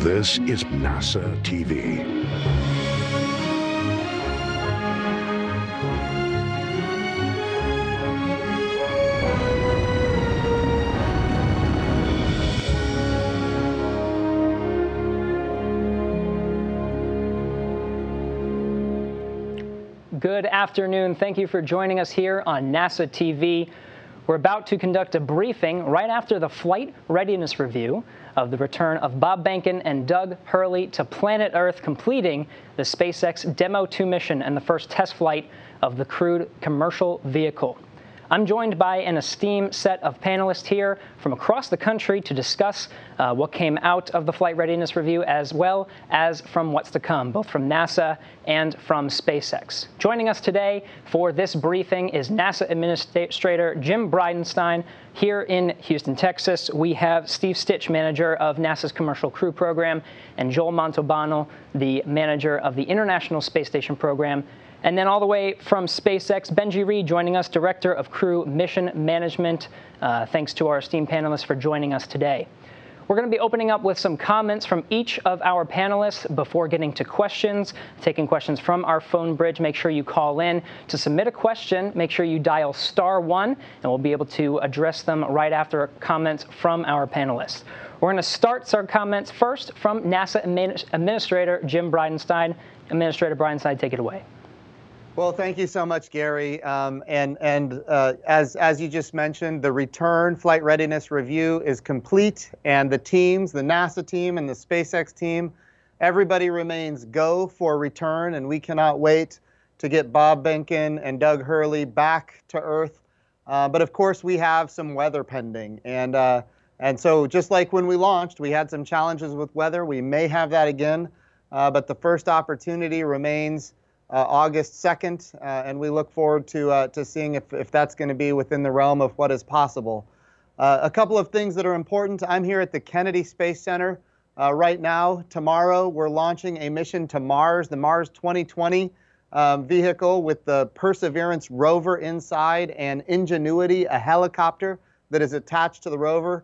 This is NASA TV. Good afternoon. Thank you for joining us here on NASA TV. We're about to conduct a briefing right after the flight readiness review of the return of Bob Behnken and Doug Hurley to planet Earth, completing the SpaceX Demo 2 mission and the first test flight of the crewed commercial vehicle. I'm joined by an esteemed set of panelists here from across the country to discuss what came out of the flight readiness review, as well as from what's to come, both from NASA and from SpaceX. Joining us today for this briefing is NASA Administrator Jim Bridenstine. Here in Houston, Texas, we have Steve Stich, manager of NASA's Commercial Crew Program, and Joel Montalbano, the manager of the International Space Station Program. And then all the way from SpaceX, Benji Reed joining us, Director of Crew Mission Management. Thanks to our esteemed panelists for joining us today. We're going to be opening up with some comments from each of our panelists before getting to questions, taking questions from our phone bridge. Make sure you call in to submit a question. Make sure you dial *1, and we'll be able to address them right after comments from our panelists. We're going to start our comments first from NASA Administrator Jim Bridenstine. Administrator Bridenstine, take it away. Well, thank you so much, Gary. As you just mentioned, the return flight readiness review is complete, and the teams, the NASA team and the SpaceX team, everybody remains go for return, and we cannot wait to get Bob Behnken and Doug Hurley back to Earth. But of course, we have some weather pending, and so just like when we launched, we had some challenges with weather. We may have that again, but the first opportunity remains August 2nd, and we look forward to seeing if that's going to be within the realm of what is possible. A couple of things that are important. I'm here at the Kennedy Space Center right now. Tomorrow, we're launching a mission to Mars, the Mars 2020 vehicle with the Perseverance rover inside and Ingenuity, a helicopter that is attached to the rover.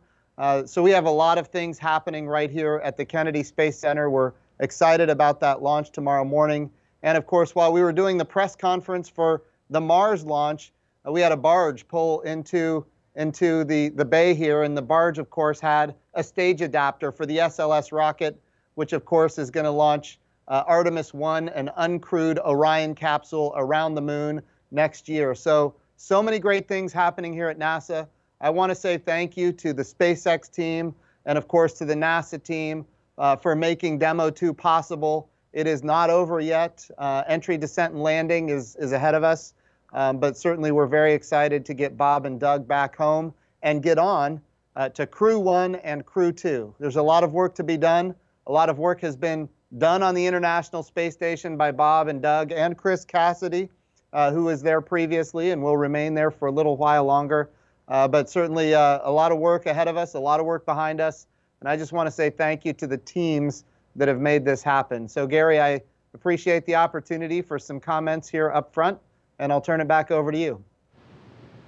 So we have a lot of things happening right here at the Kennedy Space Center. We're excited about that launch tomorrow morning. And of course, while we were doing the press conference for the Mars launch, we had a barge pull into the bay here, and the barge, of course, had a stage adapter for the SLS rocket, which, of course, is going to launch Artemis 1, an uncrewed Orion capsule around the moon next year. So many great things happening here at NASA. I want to say thank you to the SpaceX team and, of course, to the NASA team for making Demo 2 possible. It is not over yet. Entry, descent, and landing is ahead of us. But certainly we're very excited to get Bob and Doug back home and get on to Crew 1 and Crew 2. There's a lot of work to be done. A lot of work has been done on the International Space Station by Bob and Doug and Chris Cassidy, who was there previously and will remain there for a little while longer. But certainly a lot of work ahead of us, a lot of work behind us. And I just want to say thank you to the teams that have made this happen. So Gary, I appreciate the opportunity for some comments here up front, and I'll turn it back over to you.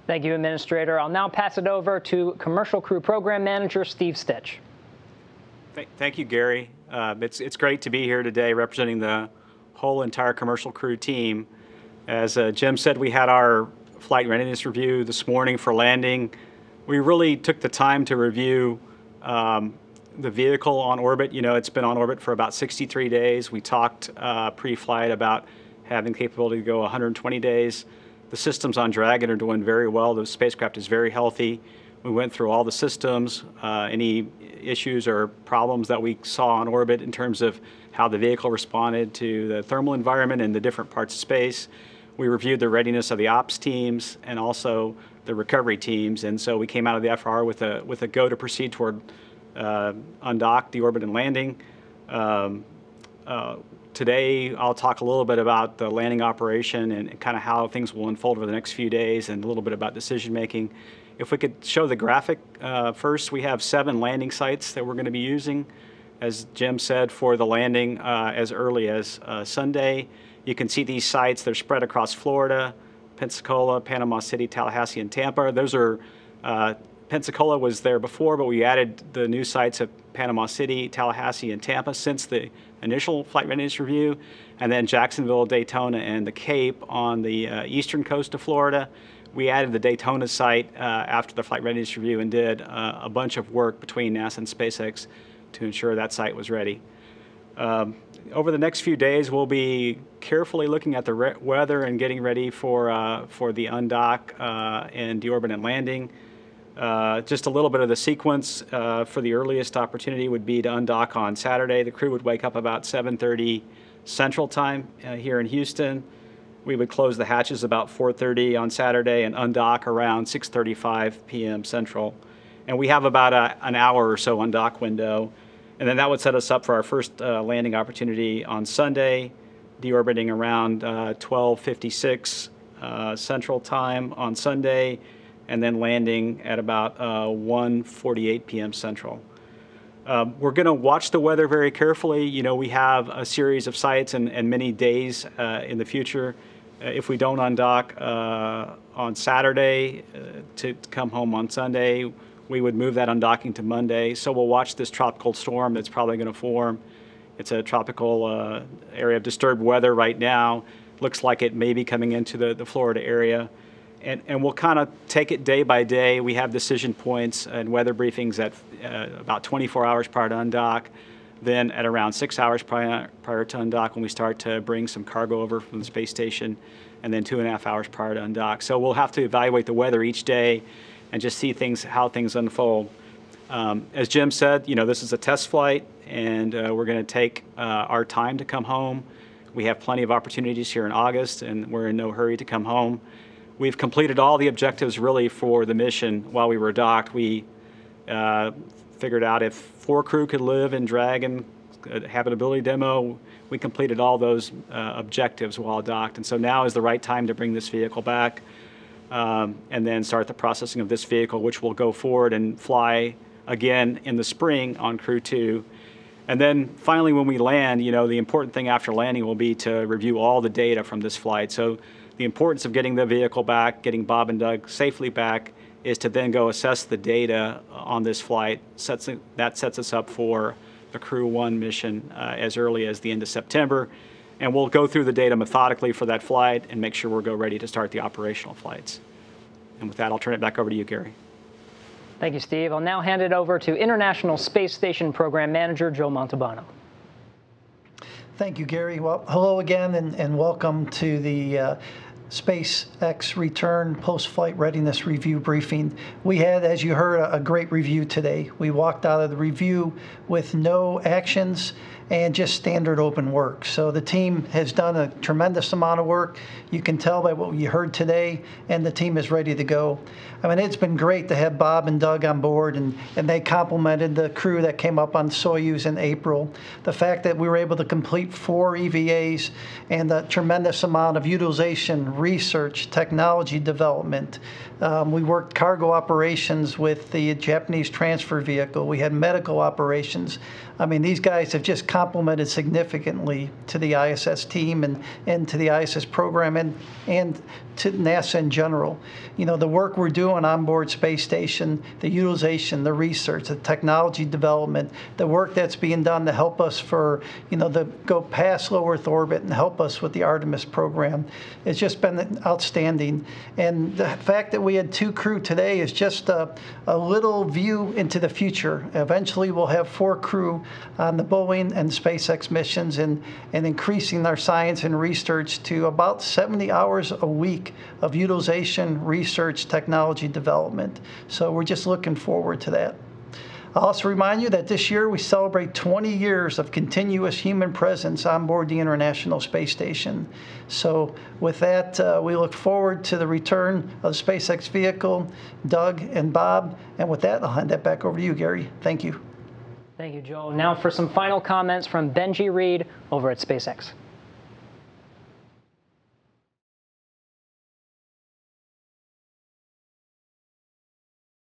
Thank you, Administrator. I'll now pass it over to Commercial Crew Program Manager Steve Stich. Thank you, Gary. It's great to be here today representing the whole entire Commercial Crew team. As Jim said, we had our flight readiness review this morning for landing. We really took the time to review the vehicle on orbit. You know, it's been on orbit for about 63 days. We talked pre-flight about having the capability to go 120 days. The systems on Dragon are doing very well. The spacecraft is very healthy. We went through all the systems, any issues or problems that we saw on orbit in terms of how the vehicle responded to the thermal environment and the different parts of space. We reviewed the readiness of the ops teams and also the recovery teams. And so we came out of the FR with a go to proceed toward undock the orbit and landing. Today, I'll talk a little bit about the landing operation and kind of how things will unfold over the next few days, and a little bit about decision making. If we could show the graphic first, we have 7 landing sites that we're going to be using, as Jim said, for the landing as early as Sunday. You can see these sites. They're spread across Florida, Pensacola, Panama City, Tallahassee, and Tampa. Those are Pensacola was there before, but we added the new sites of Panama City, Tallahassee, and Tampa since the initial flight readiness review, and then Jacksonville, Daytona, and the Cape on the eastern coast of Florida. We added the Daytona site after the flight readiness review and did a bunch of work between NASA and SpaceX to ensure that site was ready. Over the next few days, we'll be carefully looking at the weather and getting ready for the undock and deorbit and landing. Just a little bit of the sequence for the earliest opportunity would be to undock on Saturday. The crew would wake up about 7:30 Central Time here in Houston. We would close the hatches about 4:30 on Saturday and undock around 6:35 p.m. Central. And we have about an hour or so undock window. And then that would set us up for our first landing opportunity on Sunday, deorbiting around 12:56 Central Time on Sunday, and then landing at about 1:48 p.m. Central. We're going to watch the weather very carefully. You know, we have a series of sites and many days in the future. If we don't undock on Saturday to come home on Sunday, we would move that undocking to Monday. So we'll watch this tropical storm that's probably going to form. It's a tropical area of disturbed weather right now. Looks like it may be coming into the Florida area. And we'll kind of take it day by day. We have decision points and weather briefings at about 24 hours prior to undock, then at around 6 hours prior to undock when we start to bring some cargo over from the space station, and then 2.5 hours prior to undock. So we'll have to evaluate the weather each day and just see how things unfold. As Jim said, you know, this is a test flight, and we're going to take our time to come home. We have plenty of opportunities here in August, and we're in no hurry to come home. We've completed all the objectives really for the mission while we were docked. We figured out if 4 crew could live in Dragon, a habitability demo. We completed all those objectives while docked. And so now is the right time to bring this vehicle back and then start the processing of this vehicle, which will go forward and fly again in the spring on Crew 2. And then finally, when we land, you know, the important thing after landing will be to review all the data from this flight. So the importance of getting the vehicle back, getting Bob and Doug safely back, is to then go assess the data on this flight. That sets us up for the Crew 1 mission as early as the end of September. And we'll go through the data methodically for that flight and make sure we're ready to start the operational flights. And with that, I'll turn it back over to you, Gary. Thank you, Steve. I'll now hand it over to International Space Station Program Manager Joe Montalbano. Thank you, Gary. Well, hello again, and welcome to the SpaceX Return Post-Flight Readiness Review Briefing. We had, as you heard, a great review today. We walked out of the review with no actions and just standard open work. So the team has done a tremendous amount of work. You can tell by what you heard today, and the team is ready to go. I mean, it's been great to have Bob and Doug on board, and they complimented the crew that came up on Soyuz in April. The fact that we were able to complete 4 EVAs and a tremendous amount of utilization, research, technology development. We worked cargo operations with the Japanese transfer vehicle. We had medical operations. I mean, these guys have just complimented significantly to the ISS team and to the ISS program and to NASA in general. You know, the work we're doing on board Space Station, the utilization, the research, the technology development, the work that's being done to help us for, you know, go past low Earth orbit and help us with the Artemis program. It's just been outstanding. And the fact that we had 2 crew today is just a little view into the future. Eventually, we'll have 4 crew on the Boeing and SpaceX missions and increasing our science and research to about 70 hours a week of utilization, research, technology development. So we're just looking forward to that. I'll also remind you that this year we celebrate 20 years of continuous human presence on board the International Space Station. So with that, we look forward to the return of the SpaceX vehicle, Doug and Bob. And with that, I'll hand that back over to you, Gary. Thank you. Thank you, Joel. Now for some final comments from Benji Reed over at SpaceX.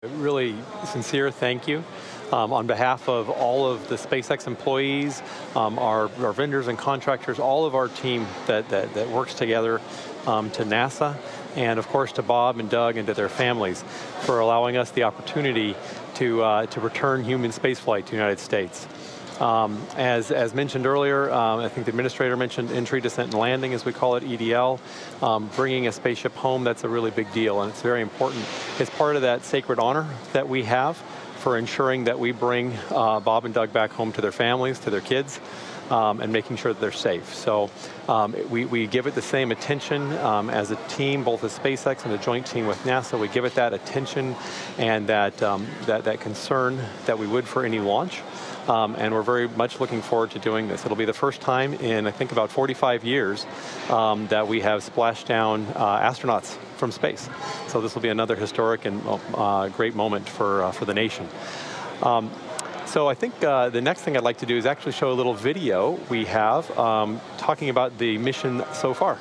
Really sincere thank you on behalf of all of the SpaceX employees, our vendors and contractors, all of our team that works together to NASA and of course to Bob and Doug and to their families for allowing us the opportunity to return human spaceflight to the United States. As mentioned earlier, I think the administrator mentioned entry, descent, and landing, as we call it, EDL. Bringing a spaceship home, that's a really big deal, and it's very important. It's part of that sacred honor that we have for ensuring that we bring Bob and Doug back home to their families, to their kids, and making sure that they're safe. So we give it the same attention as a team, both as SpaceX and a joint team with NASA. We give it that attention and that concern that we would for any launch. And we're very much looking forward to doing this. It'll be the first time in, I think, about 45 years that we have splashdown astronauts from space. So this will be another historic and great moment for the nation. So I think the next thing I'd like to do is actually show a little video we have talking about the mission so far.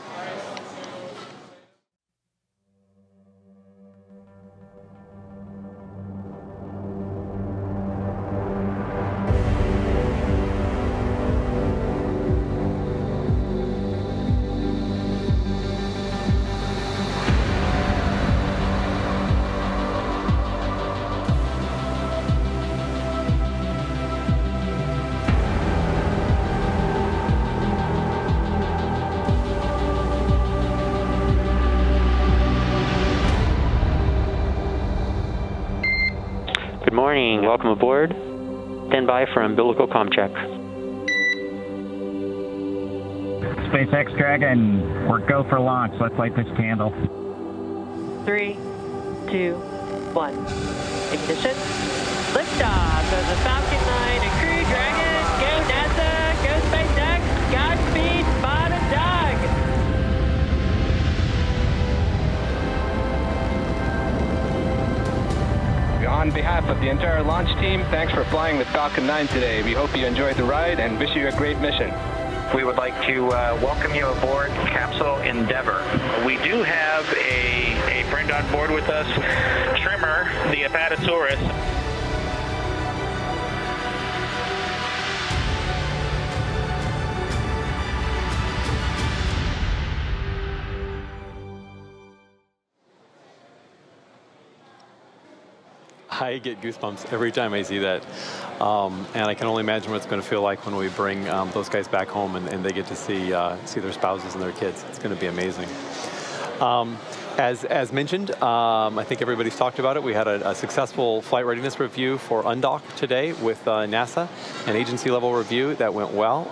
Good morning, welcome aboard. Stand by for umbilical comm check. SpaceX Dragon, we're go for launch. Let's light this candle. 3, 2, 1. Ignition. Liftoff of the Falcon 9 and Crew Dragon. Go NASA, go SpaceX, Godspeed, Bob and Doug. On behalf of the entire launch team, thanks for flying with Falcon 9 today. We hope you enjoyed the ride and wish you a great mission. We would like to welcome you aboard Capsule Endeavour. We do have a friend on board with us, Trimmer, the Apatosaurus. I get goosebumps every time I see that. And I can only imagine what it's going to feel like when we bring those guys back home and they get to see their spouses and their kids. It's going to be amazing. As mentioned, I think everybody's talked about it. We had a successful flight readiness review for undock today with NASA, an agency level review that went well.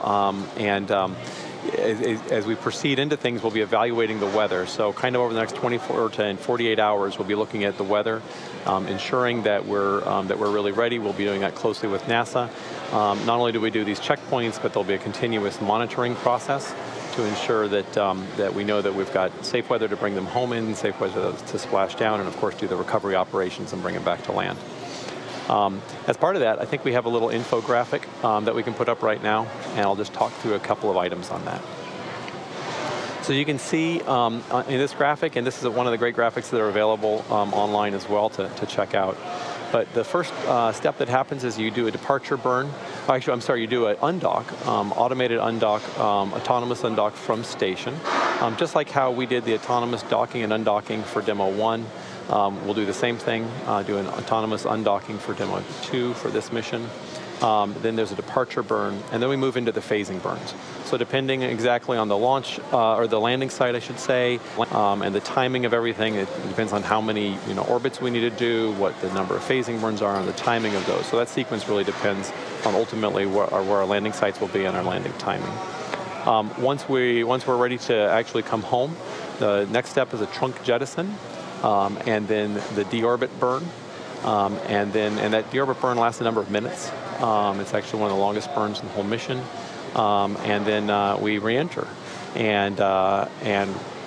As we proceed into things, we'll be evaluating the weather. So kind of over the next 24 to 48 hours, we'll be looking at the weather, ensuring that we're really ready. We'll be doing that closely with NASA. Not only do we do these checkpoints, but there'll be a continuous monitoring process to ensure that that we know that we've got safe weather to bring them home in, safe weather to splash down, and of course do the recovery operations and bring them back to land. As part of that, I think we have a little infographic that we can put up right now, and I'll just talk through a couple of items on that. So you can see in this graphic, and this is one of the great graphics that are available online as well to check out. But the first step that happens is you do a departure burn. Actually, I'm sorry, you do an undock, automated undock, autonomous undock from station. Just like how we did the autonomous docking and undocking for Demo 1. We'll do the same thing, do an autonomous undocking for Demo 2 for this mission. Then there's a departure burn, and then we move into the phasing burns. So depending exactly on the launch, or the landing site, I should say, and the timing of everything, it depends on how many orbits we need to do, what the number of phasing burns are, and the timing of those. So that sequence really depends on ultimately where our landing sites will be and our landing timing. Once we're ready to actually come home, the next step is a trunk jettison, and then the deorbit burn. And that deorbit burn lasts a number of minutes. It's actually one of the longest burns in the whole mission. And then we re-enter. And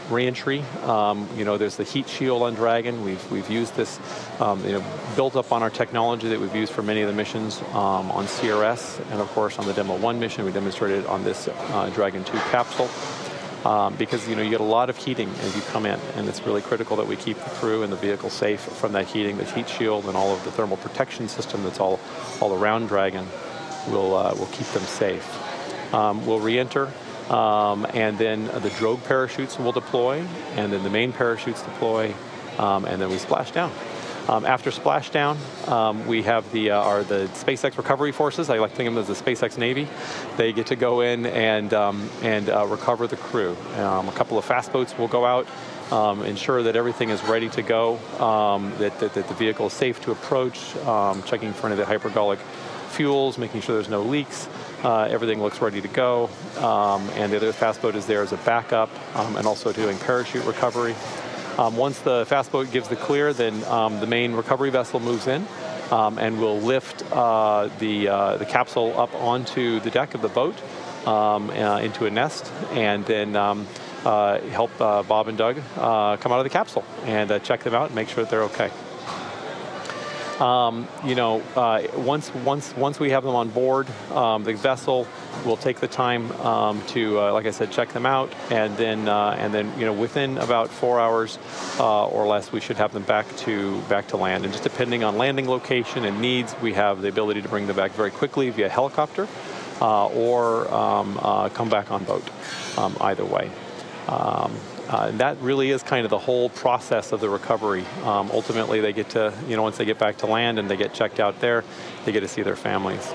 re-entry, there's the heat shield on Dragon. We've used this, built up on our technology that we've used for many of the missions on CRS, and of course on the Demo 1 mission. We demonstrated on this Dragon 2 capsule. Because you get a lot of heating as you come in, and it's really critical that we keep the crew and the vehicle safe from that heating. The heat shield and all of the thermal protection system that's all around Dragon will keep them safe. We'll re-enter, and then the drogue parachutes will deploy, and then the main parachutes deploy, and then we splash down. After splashdown, we have the SpaceX recovery forces. I like to think of them as the SpaceX Navy. They get to go in and recover the crew. A couple of fast boats will go out, ensure that everything is ready to go, that the vehicle is safe to approach, checking for any of the hypergolic fuels, making sure there's no leaks. Everything looks ready to go, and the other fast boat is there as a backup, and also doing parachute recovery. Once the fast boat gives the clear, then the main recovery vessel moves in, and will lift the capsule up onto the deck of the boat into a nest, and then help Bob and Doug come out of the capsule and check them out and make sure that they're okay. Once we have them on board, the vessel will take the time to, like I said, check them out, and then within about 4 hours or less, we should have them back to land. And just depending on landing location and needs, we have the ability to bring them back very quickly via helicopter, or come back on boat. Either way. And that really is kind of the whole process of the recovery. Ultimately, they get to, once they get back to land and they get checked out there, they get to see their families.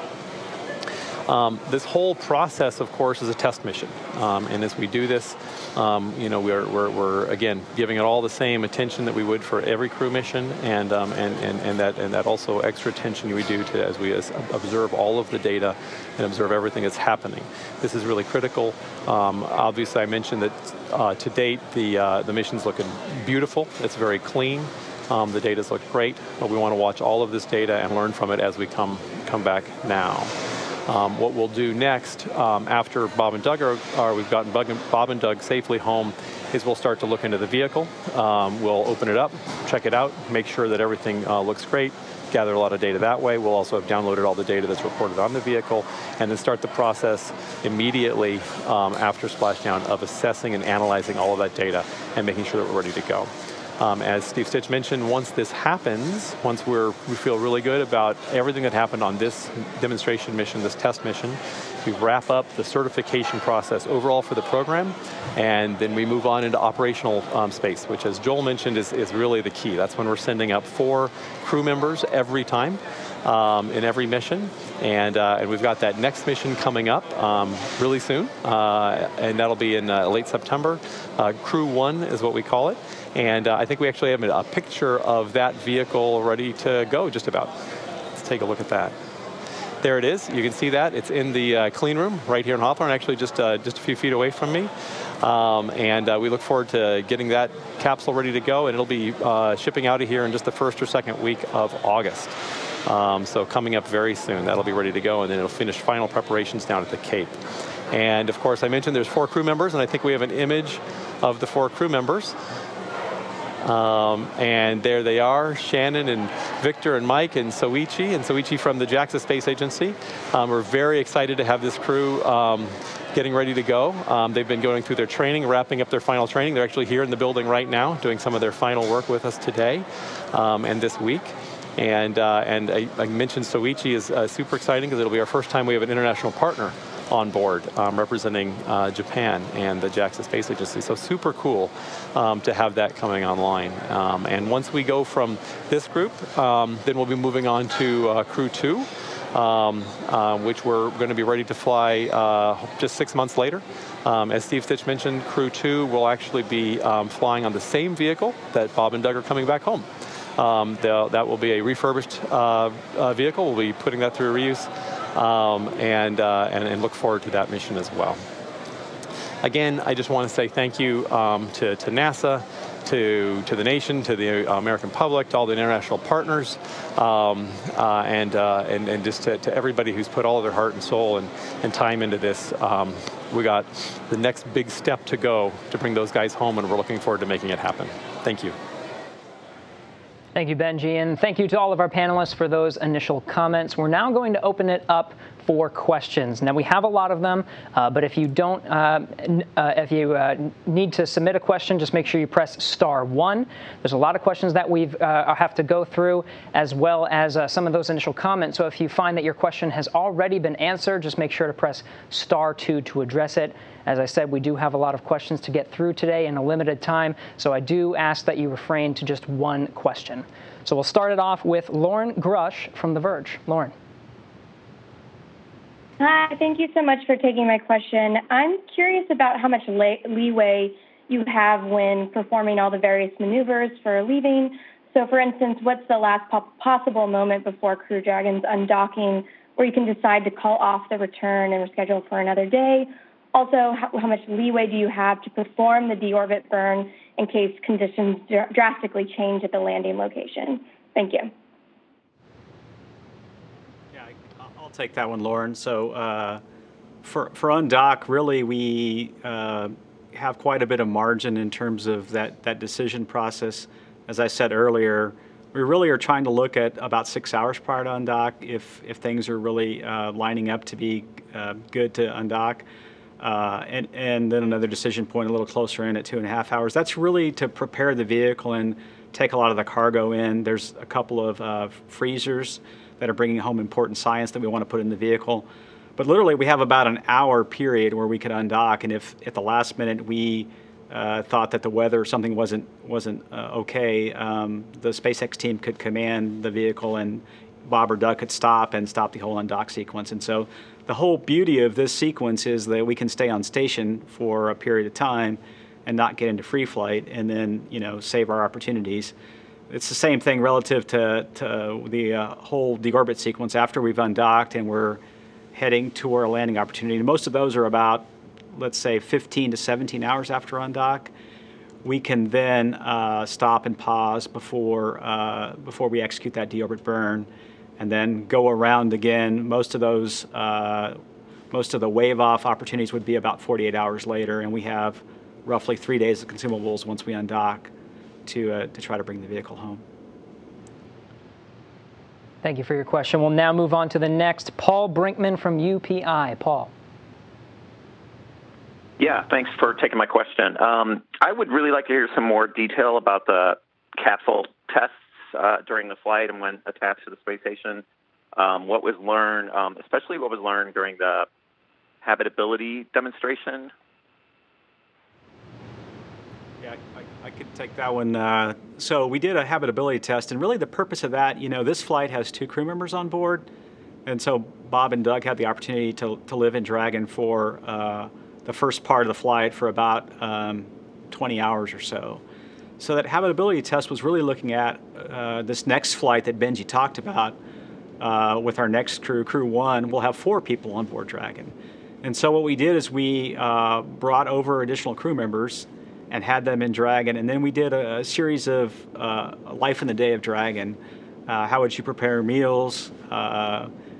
This whole process, of course, is a test mission. And as we do this, we're again giving it all the same attention that we would for every crew mission, and that also extra attention we do to as we observe all of the data and observe everything that's happening. This is really critical. Obviously, I mentioned that to date the mission's looking beautiful. It's very clean. The data's look great, but we want to watch all of this data and learn from it as we come back now. What we'll do next, after Bob and Doug we've gotten Bob and Doug safely home, is we'll start to look into the vehicle. We'll open it up, check it out, make sure that everything looks great, gather a lot of data that way. We'll also have downloaded all the data that's recorded on the vehicle, and then start the process immediately after splashdown of assessing and analyzing all of that data and making sure that we're ready to go. As Steve Stich mentioned, once this happens, once we feel really good about everything that happened on this demonstration mission, this test mission, we wrap up the certification process overall for the program, and then we move on into operational space, which, as Joel mentioned, is really the key. That's when we're sending up 4 crew members every time in every mission, and we've got that next mission coming up really soon, and that'll be in late September. Crew 1 is what we call it. And I think we actually have a picture of that vehicle ready to go, just about. Let's take a look at that. There it is. You can see that. It's in the clean room right here in Hawthorne, actually just a few feet away from me. And we look forward to getting that capsule ready to go, and it'll be shipping out of here in just the first or second week of August. So coming up very soon. That'll be ready to go, and then it'll finish final preparations down at the Cape. And of course, I mentioned there's 4 crew members, and I think we have an image of the 4 crew members. And there they are, Shannon and Victor and Mike and Soichi from the JAXA Space Agency. We're very excited to have this crew getting ready to go. They've been going through their training, wrapping up their final training. They're actually here in the building right now, doing some of their final work with us today and this week. And I mentioned Soichi is super exciting because it'll be our first time we have an international partner on board representing Japan and the JAXA Space Agency. So super cool to have that coming online. And once we go from this group, then we'll be moving on to Crew 2, which we're going to be ready to fly just 6 months later. As Steve Stich mentioned, Crew 2 will actually be flying on the same vehicle that Bob and Doug are coming back home. That will be a refurbished vehicle. We'll be putting that through reuse. And look forward to that mission as well. Again, I just want to say thank you to NASA, to the nation, to the American public, to all the international partners, and just to everybody who's put all of their heart and soul and time into this. We got the next big step to go to bring those guys home, and we're looking forward to making it happen. Thank you. Thank you, Benji, and thank you to all of our panelists for those initial comments. We're now going to open it up 4 questions. Now we have a lot of them, but if you don't, if you need to submit a question, just make sure you press *1. There's a lot of questions that we have to go through, as well as some of those initial comments. So if you find that your question has already been answered, just make sure to press *2 to address it. As I said, we do have a lot of questions to get through today in a limited time, so I do ask that you refrain to just 1 question. So we'll start it off with Lauren Grush from The Verge. Lauren. Hi, thank you so much for taking my question. I'm curious about how much leeway you have when performing all the various maneuvers for leaving. So for instance, what's the last possible moment before Crew Dragon's undocking where you can decide to call off the return and reschedule for another day? Also, how much leeway do you have to perform the deorbit burn in case conditions drastically change at the landing location? Thank you. Yeah, I'll take that one, Lauren. So for undock, really we have quite a bit of margin in terms of that decision process. As I said earlier, we really are trying to look at about 6 hours prior to undock if things are really lining up to be good to undock. And then another decision point a little closer in at 2.5 hours. That's really to prepare the vehicle and take a lot of the cargo in. There's a couple of freezers that are bringing home important science that we want to put in the vehicle. But literally we have about an hour period where we could undock, and if at the last minute we thought that the weather or something wasn't okay, the SpaceX team could command the vehicle and Bob or Doug could stop the whole undock sequence. And so the whole beauty of this sequence is that we can stay on station for a period of time and not get into free flight, and then save our opportunities. It's the same thing relative to the whole deorbit sequence after we've undocked and we're heading to our landing opportunity. And most of those are about, let's say, 15 to 17 hours after undock. We can then stop and pause before we execute that deorbit burn, and then go around again. Most of those, most of the wave off opportunities would be about 48 hours later, and we have roughly 3 days of consumables once we undock to try to bring the vehicle home. Thank you for your question. We'll now move on to the next, Paul Brinkman from UPI. Paul. Yeah, thanks for taking my question. I would really like to hear some more detail about the capsule tests during the flight and when attached to the space station. What was learned, especially what was learned during the habitability demonstration. Yeah, I could take that one. So we did a habitability test, and really the purpose of that, this flight has 2 crew members on board, and so Bob and Doug had the opportunity to live in Dragon for the first part of the flight for about 20 hours or so. So that habitability test was really looking at this next flight that Benji talked about with our next crew, Crew 1. We'll have 4 people on board Dragon. And so what we did is we brought over additional crew members and had them in Dragon, and then we did a series of life in the day of Dragon. How would you prepare meals,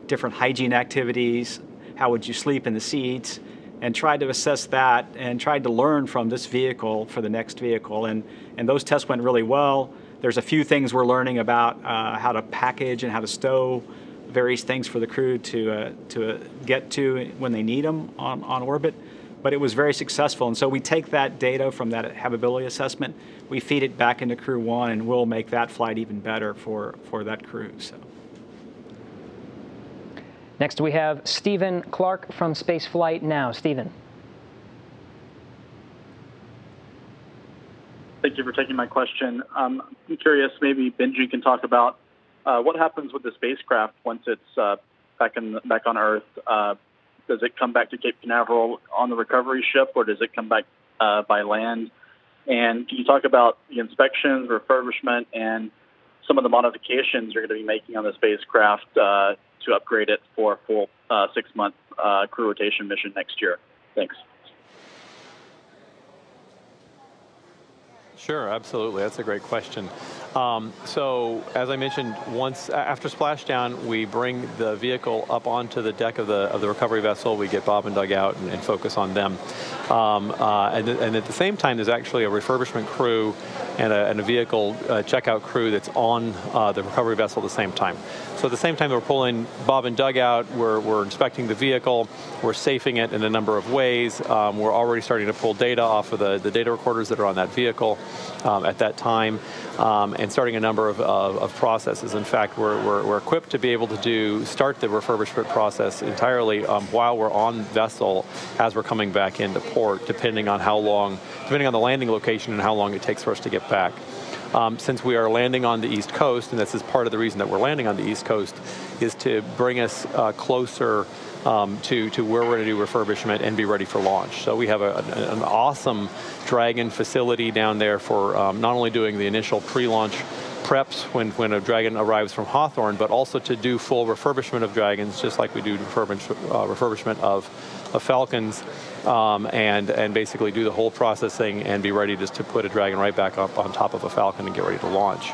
different hygiene activities, how would you sleep in the seats, and tried to assess that and tried to learn from this vehicle for the next vehicle. And those tests went really well. There's a few things we're learning about how to package and how to stow various things for the crew to get to when they need them on orbit. But it was very successful. And so we take that data from that habitability assessment, we feed it back into Crew 1, and we'll make that flight even better for that crew. So. Next we have Stephen Clark from Spaceflight Now. Stephen. Thank you for taking my question. I'm curious, maybe Benji can talk about what happens with the spacecraft once it's back on Earth. Does it come back to Cape Canaveral on the recovery ship, or does it come back by land? And can you talk about the inspections, refurbishment, and some of the modifications you're going to be making on the spacecraft to upgrade it for a full 6-month crew rotation mission next year? Thanks. Sure, absolutely. That's a great question. So, as I mentioned, once after splashdown, we bring the vehicle up onto the deck of the recovery vessel. We get Bob and Doug out and focus on them. And at the same time, there's actually a refurbishment crew a vehicle checkout crew that's on the recovery vessel at the same time. So at the same time we're pulling Bob and Doug out, we're inspecting the vehicle, we're safing it in a number of ways. We're already starting to pull data off of the data recorders that are on that vehicle at that time, and starting a number of processes. In fact, we're equipped to be able to start the refurbishment process entirely while we're on vessel as we're coming back into port, depending on the landing location and how long it takes for us to get back. Since we are landing on the East Coast, and this is part of the reason that we're landing on the East Coast, is to bring us closer to where we're going to do refurbishment and be ready for launch. So we have an awesome Dragon facility down there for not only doing the initial pre-launch preps when a Dragon arrives from Hawthorne, but also to do full refurbishment of Dragons, just like we do refurbishment of Falcons, and basically do the whole processing and be ready just to put a Dragon right back up on top of a Falcon and get ready to launch.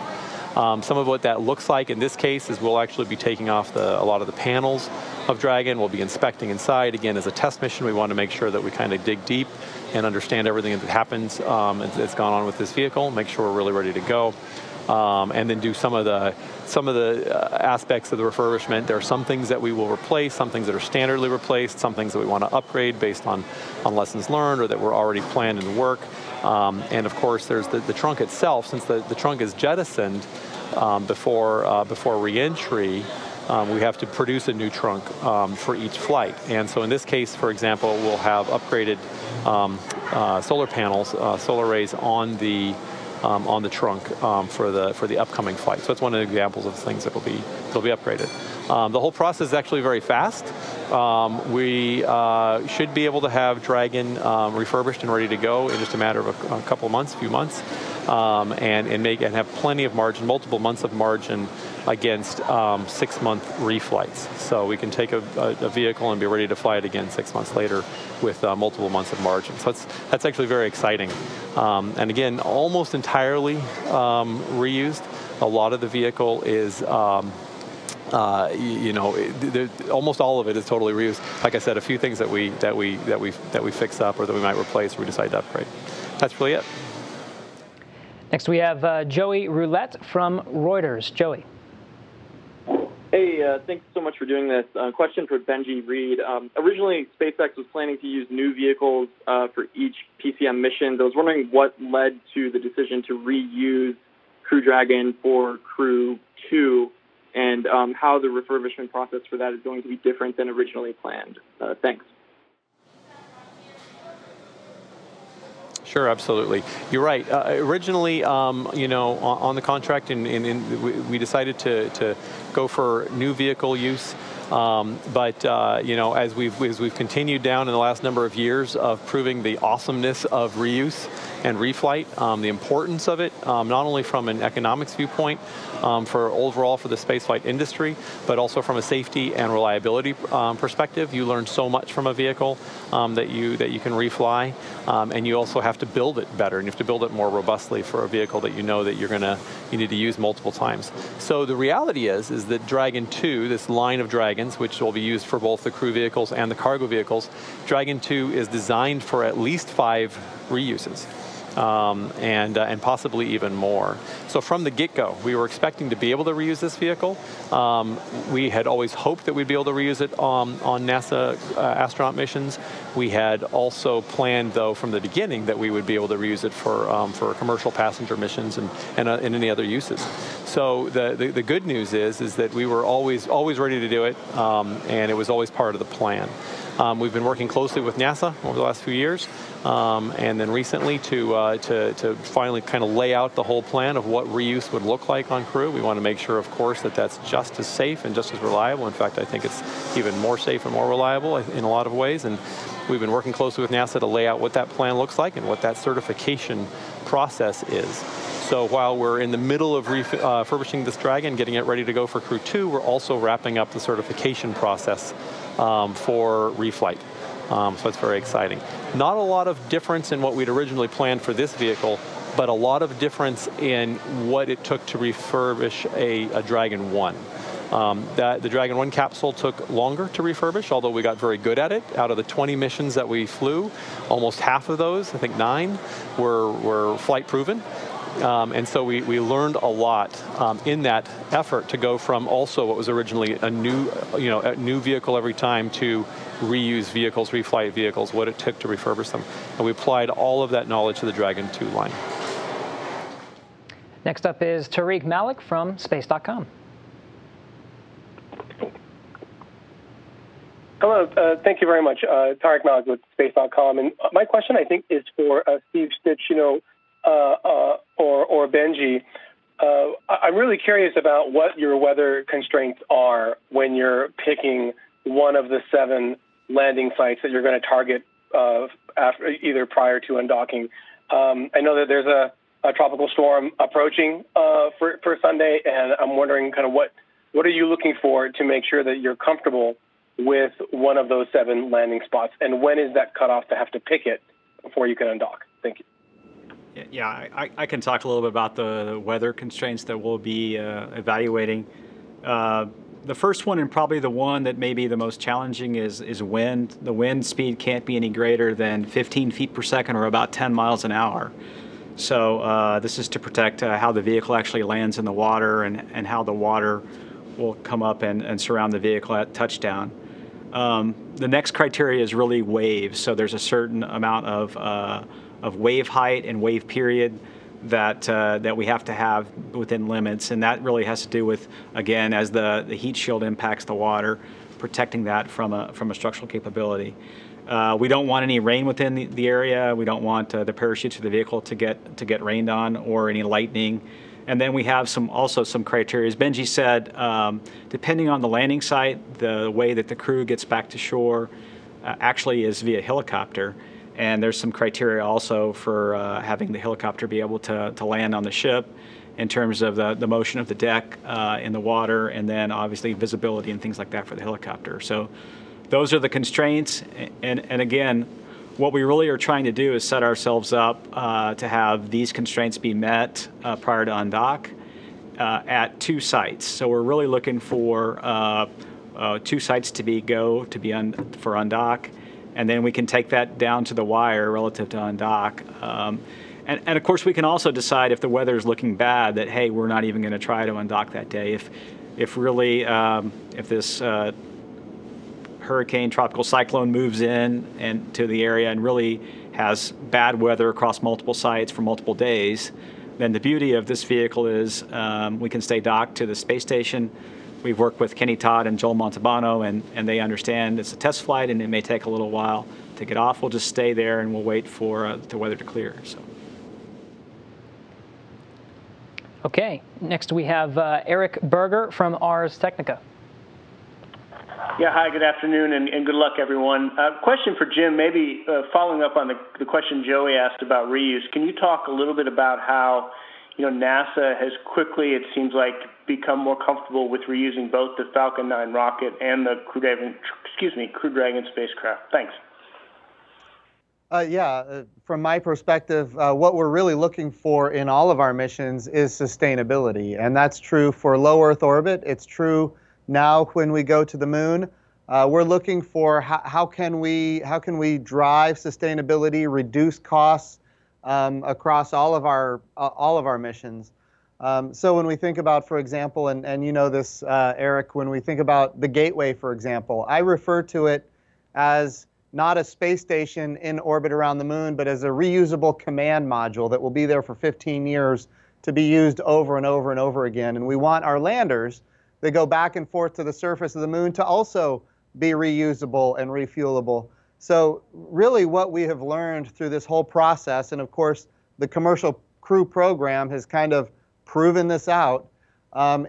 Some of what that looks like in this case is we'll actually be taking off a lot of the panels of Dragon. We'll be inspecting inside. Again, as a test mission, we want to make sure that we kind of dig deep and understand everything that happens that's gone on with this vehicle, make sure we're really ready to go. And then do some of the aspects of the refurbishment. There are some things that we will replace, some things that are standardly replaced, some things that we want to upgrade based on lessons learned or that were already planned in work. And of course, there's the trunk itself. Since the trunk is jettisoned before re-entry, we have to produce a new trunk for each flight. And so in this case, for example, we'll have upgraded solar panels, solar arrays on the trunk for the upcoming flight. So it's one of the examples of things that will be upgraded. The whole process is actually very fast. We should be able to have Dragon refurbished and ready to go in just a matter of a couple of months, few months, and have plenty of margin, multiple months of margin against 6-month reflights. So we can take a vehicle and be ready to fly it again 6 months later with multiple months of margin. So that's actually very exciting. And again, almost entirely reused. A lot of the vehicle is, almost all of it is totally reused. Like I said, a few things that we fix up or that we might replace or we decide to upgrade. That's really it. Next we have Joey Roulette from Reuters. Joey. Hey, thanks so much for doing this. Question for Benji Reed. Originally, SpaceX was planning to use new vehicles for each PCM mission. I was wondering what led to the decision to reuse Crew Dragon for Crew 2 and how the refurbishment process for that is going to be different than originally planned. Thanks. Sure, absolutely. You're right. Originally, on the contract, we decided to go for new vehicle use. But as we've continued down in the last number of years of proving the awesomeness of reuse and reflight, the importance of it, not only from an economics viewpoint, for overall for the spaceflight industry, but also from a safety and reliability perspective. You learn so much from a vehicle that you can refly, and you also have to build it better, and you have to build it more robustly for a vehicle that you know that you need to use multiple times. So the reality is that Dragon 2, this line of Dragons, which will be used for both the crew vehicles and the cargo vehicles, Dragon 2 is designed for at least 5 reuses. And possibly even more. So from the get-go, we were expecting to be able to reuse this vehicle. We had always hoped that we'd be able to reuse it on NASA astronaut missions. We had also planned, though, from the beginning that we would be able to reuse it for commercial passenger missions and any other uses. So the good news is that we were always ready to do it, and it was always part of the plan. We've been working closely with NASA over the last few years, and then recently to finally kind of lay out the whole plan of what reuse would look like on Crew. We want to make sure, of course, that that's just as safe and just as reliable. In fact, I think it's even more safe and more reliable in a lot of ways. And we've been working closely with NASA to lay out what that plan looks like and what that certification process is. So while we're in the middle of refurbishing this Dragon, getting it ready to go for Crew 2, we're also wrapping up the certification process for reflight. So it's very exciting. Not a lot of difference in what we'd originally planned for this vehicle, but a lot of difference in what it took to refurbish a Dragon 1. The Dragon 1 capsule took longer to refurbish, although we got very good at it. Out of the 20 missions that we flew, almost half of those, I think 9, were flight proven. And so we learned a lot in that effort to go from also what was originally a new vehicle every time to reuse vehicles, reflight vehicles, what it took to refurbish them. And we applied all of that knowledge to the Dragon 2 line. Next up is Tariq Malik from Space.com. Hello, thank you very much. Tariq Malik with Space.com. And my question, I think, is for Steve Stich, or Benji. I'm really curious about what your weather constraints are when you're picking one of the 7 landing sites that you're going to target after, either prior to undocking. I know that there's a tropical storm approaching for Sunday, and I'm wondering kind of what are you looking for to make sure that you're comfortable with one of those 7 landing spots, and when is that cutoff to have to pick it before you can undock? Thank you. Yeah, I can talk a little bit about the weather constraints that we'll be evaluating. The first one, and probably the one that may be the most challenging, is wind. The wind speed can't be any greater than 15 feet per second, or about 10 miles an hour. So this is to protect how the vehicle actually lands in the water, and how the water will come up and surround the vehicle at touchdown. The next criteria is really waves. So there's a certain amount of wave height and wave period that we have to have within limits, and that really has to do with, again, as the heat shield impacts the water, protecting that from a structural capability. We don't want any rain within the area. We don't want the parachutes of the vehicle to get rained on, or any lightning. And then we have also some criteria. As Benji said, depending on the landing site, the way that the crew gets back to shore actually is via helicopter. And there's some criteria also for having the helicopter be able to land on the ship, in terms of the motion of the deck in the water, and then obviously visibility and things like that for the helicopter. So those are the constraints. And again, what we really are trying to do is set ourselves up to have these constraints be met prior to undock at 2 sites. So we're really looking for 2 sites to be for undock. And then we can take that down to the wire relative to undock. And of course, we can also decide, if the weather is looking bad, that, hey, we're not even going to try to undock that day. If this hurricane, tropical cyclone moves in to the area and really has bad weather across multiple sites for multiple days, then the beauty of this vehicle is we can stay docked to the space station. We've worked with Kenny Todd and Joel Montalbano, and they understand it's a test flight and it may take a little while to get off. We'll just stay there and we'll wait for the weather to clear. So. Okay, next we have Eric Berger from Ars Technica. Yeah, hi, good afternoon, and good luck, everyone. Question for Jim, maybe following up on the question Joey asked about reuse. Can you talk a little bit about how NASA has quickly, it seems like, become more comfortable with reusing both the Falcon 9 rocket and the Crew Dragon spacecraft? Thanks. From my perspective, what we're really looking for in all of our missions is sustainability, and that's true for low Earth orbit. It's true now when we go to the moon. We're looking for how can we drive sustainability, reduce costs across all of our missions. So when we think about, for example, and you know this, Eric, when we think about the Gateway, for example, I refer to it as not a space station in orbit around the moon, but as a reusable command module that will be there for 15 years to be used over and over and over again. And we want our landers that go back and forth to the surface of the moon to also be reusable and refuelable. So really what we have learned through this whole process, and of course the Commercial Crew program has kind of proven this out,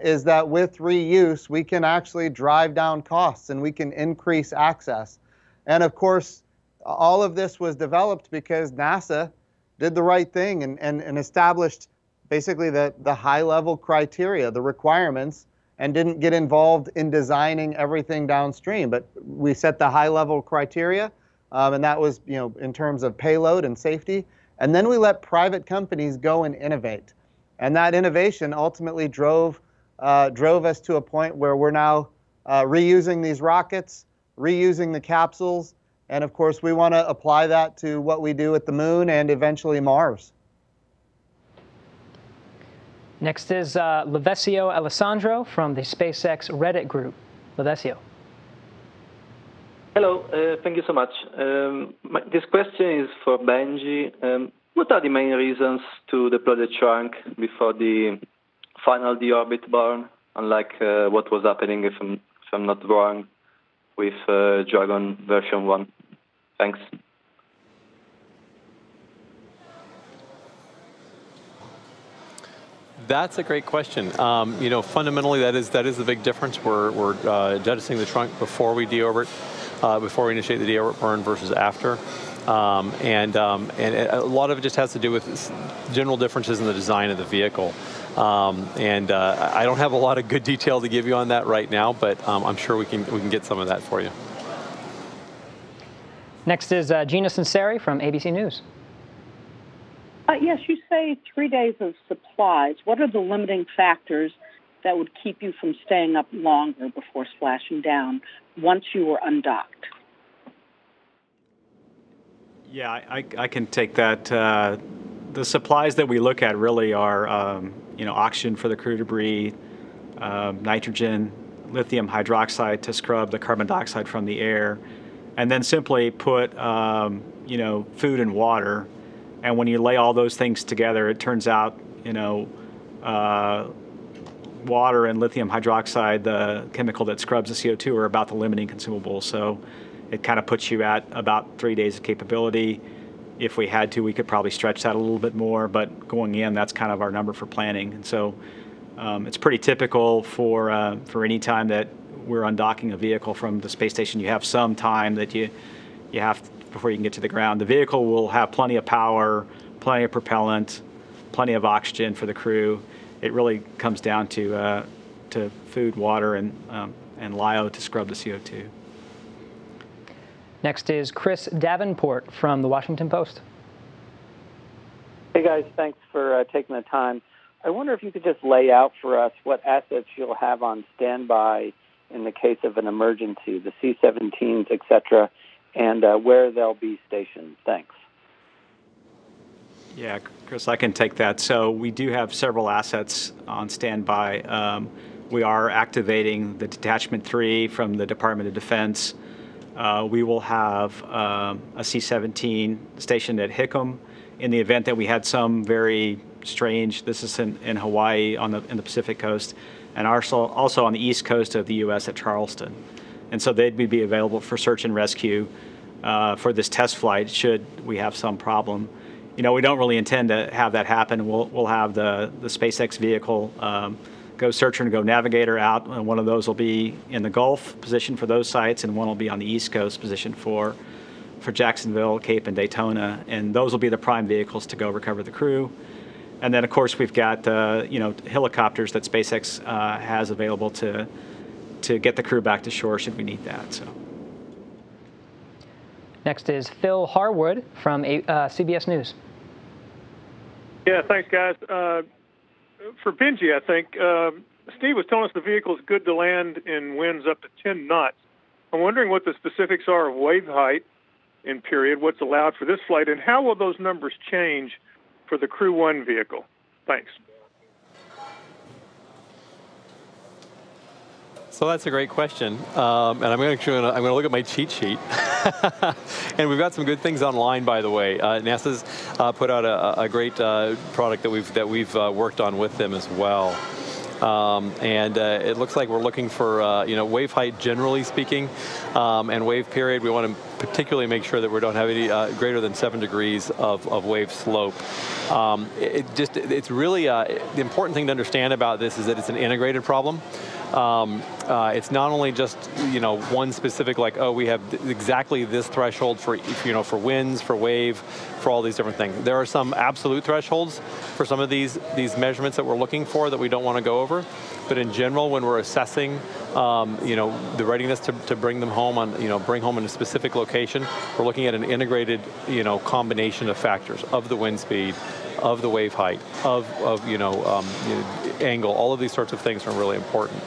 is that with reuse we can actually drive down costs and we can increase access. And of course all of this was developed because NASA did the right thing and established basically the high-level criteria, the requirements, and didn't get involved in designing everything downstream. But we set the high-level criteria, and that was, in terms of payload and safety. And then we let private companies go and innovate. And that innovation ultimately drove us to a point where we're now reusing these rockets, reusing the capsules, and of course we want to apply that to what we do at the moon and eventually Mars. Next is Levesio Alessandro from the SpaceX Reddit group. Levesio. Hello, thank you so much. This question is for Benji. What are the main reasons to deploy the Shrunk before the final deorbit burn, unlike what was happening, if I'm not wrong, with Dragon version 1? Thanks. That's a great question. Fundamentally, that is the big difference. We're jettisoning the Shrunk before we deorbit, before we initiate the deorbit burn versus after. And a lot of it just has to do with general differences in the design of the vehicle. I don't have a lot of good detail to give you on that right now, but I'm sure we can get some of that for you. Next is Gina Sinceri from ABC News. Yes, you say 3 days of supplies. What are the limiting factors that would keep you from staying up longer before splashing down once you were undocked? Yeah, I can take that. The supplies that we look at really are, oxygen for the crew to breathe, nitrogen, lithium hydroxide to scrub the carbon dioxide from the air, and then simply put, food and water. And when you lay all those things together, it turns out, water and lithium hydroxide, the chemical that scrubs the CO2, are about the limiting consumables. So it kind of puts you at about 3 days of capability. If we had to, we could probably stretch that a little bit more, but going in, that's kind of our number for planning. And so it's pretty typical for any time that we're undocking a vehicle from the space station. You have some time that you have before you can get to the ground. The vehicle will have plenty of power, plenty of propellant, plenty of oxygen for the crew. It really comes down to food, water, and LiO to scrub the CO2. Next is Chris Davenport from the Washington Post. Hey guys, thanks for taking the time. I wonder if you could just lay out for us what assets you'll have on standby in the case of an emergency, the C-17s, et cetera, and where they'll be stationed. Thanks. Yeah, Chris, I can take that. So we do have several assets on standby. We are activating the Detachment 3 from the Department of Defense. We will have a C-17 stationed at Hickam in the event that we had some very strange, this is in Hawaii in the Pacific coast, and also on the east coast of the U.S. at Charleston. And so they'd be available for search and rescue for this test flight should we have some problem. We don't really intend to have that happen. We'll have the SpaceX vehicle go searcher and go navigator out, and one of those will be in the Gulf position for those sites, and one will be on the East Coast position for Jacksonville, Cape, and Daytona, and those will be the prime vehicles to go recover the crew. And then, of course, we've got helicopters that SpaceX has available to get the crew back to shore should we need that. So. Next is Phil Harwood from CBS News. Yeah, thanks, guys. For Benji, I think, Steve was telling us the vehicle is good to land in winds up to 10 knots. I'm wondering what the specifics are of wave height in period, what's allowed for this flight, and how will those numbers change for the Crew 1 vehicle? Thanks. So that's a great question, and I'm going to look at my cheat sheet. And we've got some good things online, by the way. NASA's put out a great product that we've worked on with them as well. And it looks like we're looking for wave height, generally speaking, and wave period. We want to particularly make sure that we don't have any greater than 7 degrees of wave slope. It's really the important thing to understand about this is that it's an integrated problem. It's not only just one specific, like, oh, we have exactly this threshold for for winds, for wave, for all these different things. There are some absolute thresholds for some of these measurements that we're looking for that we don't want to go over. But in general, when we're assessing the readiness to bring them home bring home in a specific location, we're looking at an integrated combination of factors of the wind speed, of the wave height, of angle. All of these sorts of things are really important.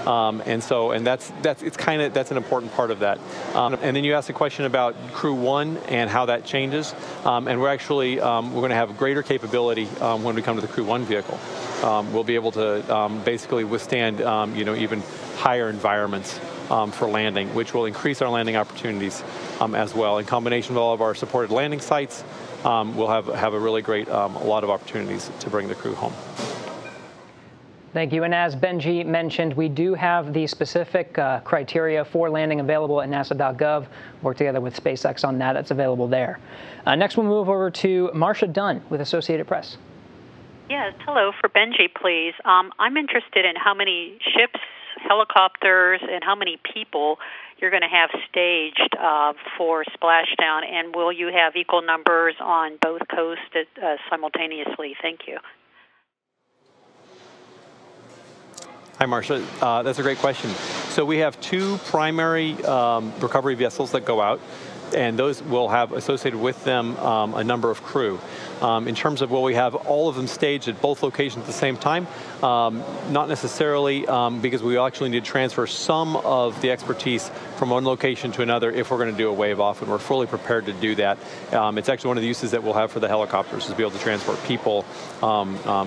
That's an important part of that. And then you asked a question about Crew 1 and how that changes. And we're actually we're going to have greater capability when we come to the Crew 1 vehicle. we'll be able to basically withstand even higher environments for landing, which will increase our landing opportunities as well. In combination with all of our supported landing sites, we'll have a really great lot of opportunities to bring the crew home. Thank you. And as Benji mentioned, we do have the specific criteria for landing available at nasa.gov. Work together with SpaceX on that. That's available there. Next, we'll move over to Marcia Dunn with Associated Press. Yes, hello. For Benji, please. I'm interested in how many ships, helicopters, and how many people you're going to have staged for splashdown, and will you have equal numbers on both coasts simultaneously? Thank you. Hi, Marcia. That's a great question. So we have two primary recovery vessels that go out, and those will have associated with them a number of crew. In terms of will we have all of them staged at both locations at the same time? Not necessarily, because we actually need to transfer some of the expertise from one location to another if we're going to do a wave off, and we're fully prepared to do that. It's actually one of the uses that we'll have for the helicopters, is to be able to transport people,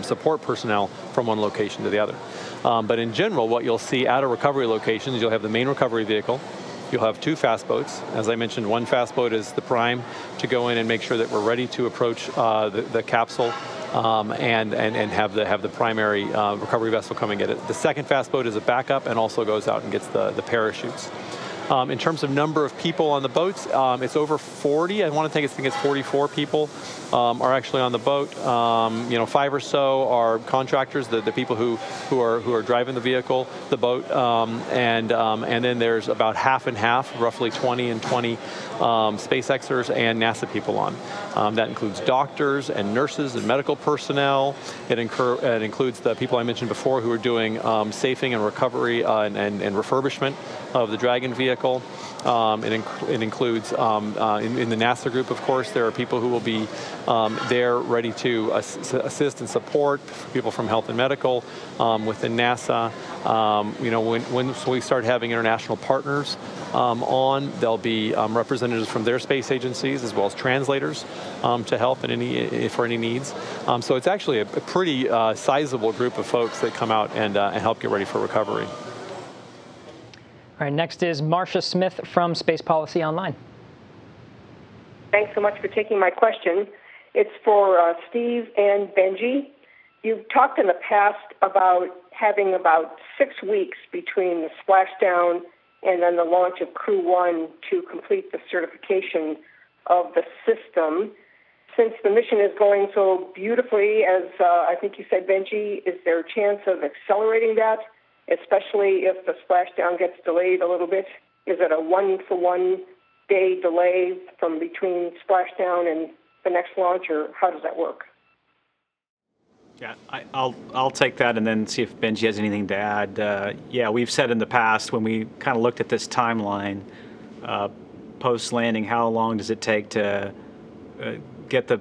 support personnel from one location to the other. But in general, what you'll see at a recovery location is you'll have the main recovery vehicle. You'll have two fast boats. As I mentioned, one fast boat is the prime to go in and make sure that we're ready to approach the capsule and have the primary recovery vessel coming at it. The second fast boat is a backup and also goes out and gets the parachutes. In terms of number of people on the boats, it's over 40. I think it's 44 people are actually on the boat. 5 or so are contractors, the people who are driving the vehicle, the boat, and then there's about half and half, roughly 20 and 20 SpaceXers and NASA people on. That includes doctors and nurses and medical personnel. It includes the people I mentioned before who are doing safing and recovery and refurbishment of the Dragon vehicle. It includes, in the NASA group, of course, there are people who will be there ready to assist and support people from health and medical within NASA. When we start having international partners on, there'll be representatives from their space agencies as well as translators to help for any needs. So it's actually a pretty sizable group of folks that come out and help get ready for recovery. All right, next is Marcia Smith from Space Policy Online. Thanks so much for taking my question. It's for Steve and Benji. You've talked in the past about having about 6 weeks between the splashdown and then the launch of Crew 1 to complete the certification of the system. Since the mission is going so beautifully, as I think you said, Benji, is there a chance of accelerating that, especially if the splashdown gets delayed a little bit? Is it a 1-for-1 day delay from between splashdown and the next launch, or how does that work? Yeah, I'll take that and then see if Benji has anything to add. Yeah, we've said in the past when we kind of looked at this timeline, post-landing, how long does it take to get the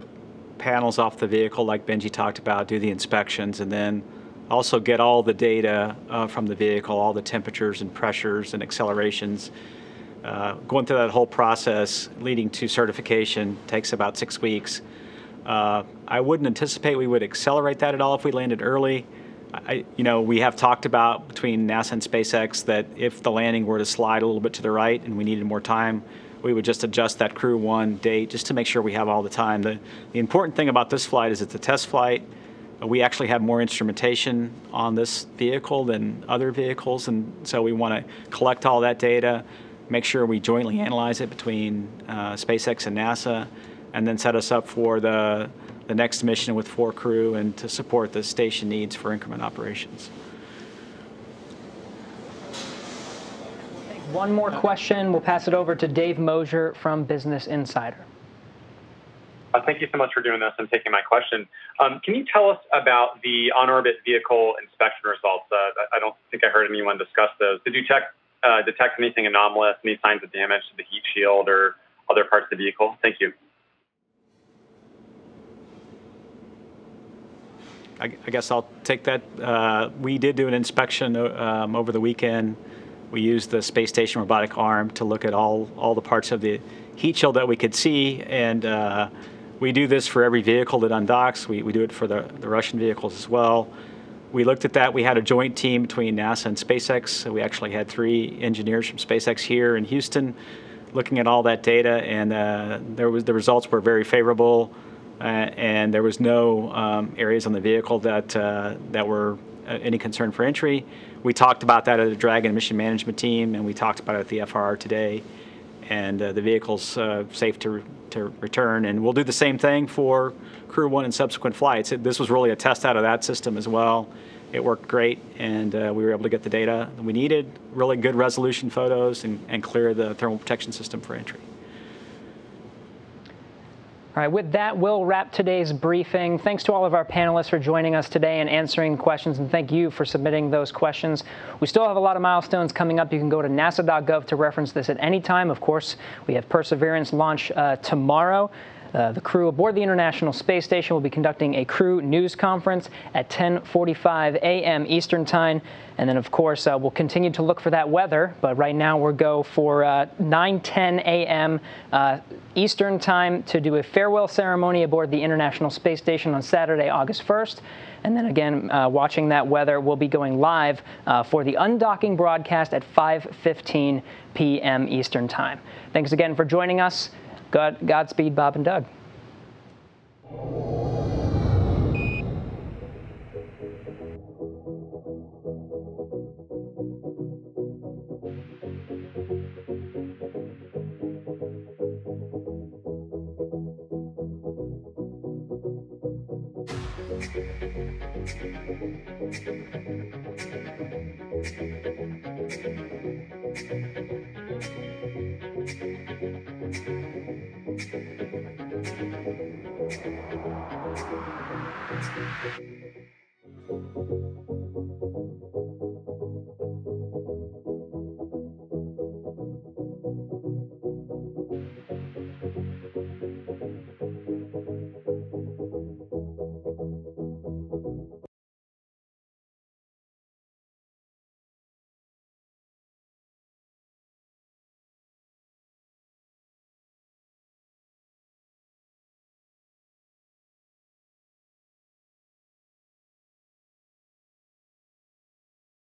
panels off the vehicle, like Benji talked about, do the inspections, and then also get all the data from the vehicle, all the temperatures and pressures and accelerations. Going through that whole process leading to certification takes about 6 weeks. I wouldn't anticipate we would accelerate that at all if we landed early. We have talked about between NASA and SpaceX that if the landing were to slide a little bit to the right and we needed more time, we would just adjust that Crew 1 date just to make sure we have all the time. The important thing about this flight is it's a test flight. We actually have more instrumentation on this vehicle than other vehicles, and so we want to collect all that data, make sure we jointly analyze it between SpaceX and NASA, and then set us up for the next mission with 4 crew and to support the station needs for increment operations. One more question. We'll pass it over to Dave Mosier from Business Insider. Thank you so much for doing this and taking my question. Can you tell us about the on-orbit vehicle inspection results? I don't think I heard anyone discuss those. Did you detect anything anomalous, any signs of damage to the heat shield or other parts of the vehicle? Thank you. I guess I'll take that. We did do an inspection over the weekend. We used the space station robotic arm to look at all the parts of the heat shield that we could see, and we do this for every vehicle that undocks. We do it for the Russian vehicles as well. we looked at that. We had a joint team between NASA and SpaceX. So we actually had 3 engineers from SpaceX here in Houston looking at all that data, and the results were very favorable, and there was no areas on the vehicle that were any concern for entry. We talked about that at the Dragon mission management team, and we talked about it at the FRR today, and the vehicle's safe to return, and we'll do the same thing for Crew 1 and subsequent flights. This was really a test out of that system as well. It worked great, and we were able to get the data that we needed, really good resolution photos, and clear the thermal protection system for entry. All right, with that, we'll wrap today's briefing. Thanks to all of our panelists for joining us today and answering questions, and thank you for submitting those questions. We still have a lot of milestones coming up. You can go to nasa.gov to reference this at any time. Of course, we have Perseverance launch tomorrow. The crew aboard the International Space Station will be conducting a crew news conference at 10:45 a.m. Eastern Time. And then, of course, we'll continue to look for that weather. But right now, we'll go for 9:10 a.m. Eastern Time to do a farewell ceremony aboard the International Space Station on Saturday, August 1st. And then again, watching that weather, we'll be going live for the undocking broadcast at 5:15 p.m. Eastern Time. Thanks again for joining us. Godspeed, Bob and Doug.